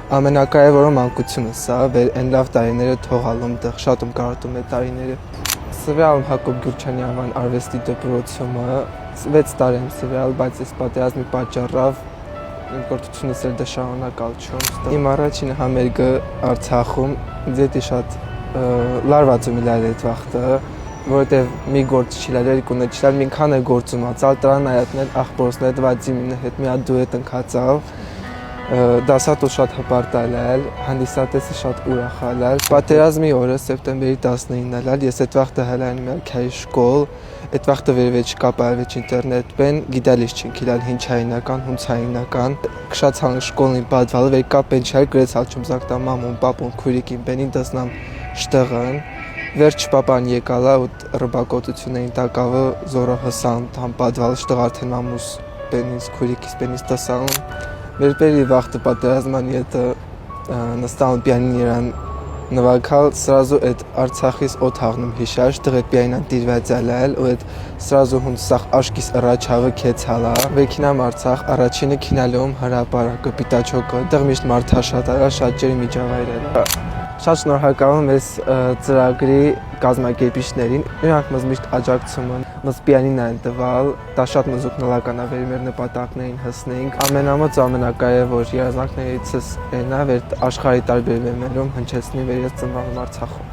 Ամենակարևորը մանկությունս է, այն լավ տարիները թողալում դեղ շատ եմ կարոտում այդ տարիները։ Սվյալ Հակոբ Գյուրջանյան արվեստի դպրոցումը 6 տարի եմ սվյալ, բայց այս պատերազմի պատճառով իմ գործությունս էլ դե շարունակալ չեմ։ Իմ առաջին համերգը Արցախում ինձ էդի շատ լարված ու միլալ այդ վաղտը, որովհետև մի գործ չիլալ, երկունը չիլալ, մինքան է գործում ացալ, տրան այատներ, ախպորսն հետ, Վադիմինը հետ մի հատ դուետ ընկացավ, դասատու շատ հպարտալալ, հանդիսատեսը շատ ուրախալալ։ Պատերազմի օրը սեպտեմբերի 19-ն էլ, ես այդ վաղտը հելային միալ քայի շկոլ, այդ վաղտը վերվեջ կապայվեջ ինտերնետ բեն, գիտալիս չինք իլալ հինչայինական, հունցայինական, կշացան շկոլին պատվալ, վեր կապեն չայր, գրեցալ չում զակտա մամուն, պապուն, քուրիկին բենին դասնամ շտեղն, վերջ պապան եկալա ու ռբակոտություններին տակավը զորը հսան, там պատվալ շտեղ արդեն մամուս բենից, քուրիկիս բենից դասալում։ Վերպերի վաղտը պատերազման ետը նստան պյանին իրան նվակալ, սразу այդ Արցախիս օթաղնում հիշար, շտեղ այդ պյանին տիրված ալալ, ու այդ սразу հունց սաղ աշկիս առաջավը կեցալա։ Վեքինամ Արցախ, առաջինը քինալում հրապարակը, պիտաչոկը, դեղ միշտ մարդաշատ արա, շատ ջերի միջավայր էր։ Շատ շնորհակալ եմ այս ծրագրի կազմակերպիչներին, իրանք մեզ միշտ աջակցում են, մեզ պիանին են տվալ, դա շատ մեզ օգնական է, վեր մեր նպատակներին հասնենք։ Ամենամոց ամենակարևոր երազանքներիցս այն է, որ աշխարհի տարբեր բեմերում հնչեցնի, որ ես ծնվել եմ Արցախում։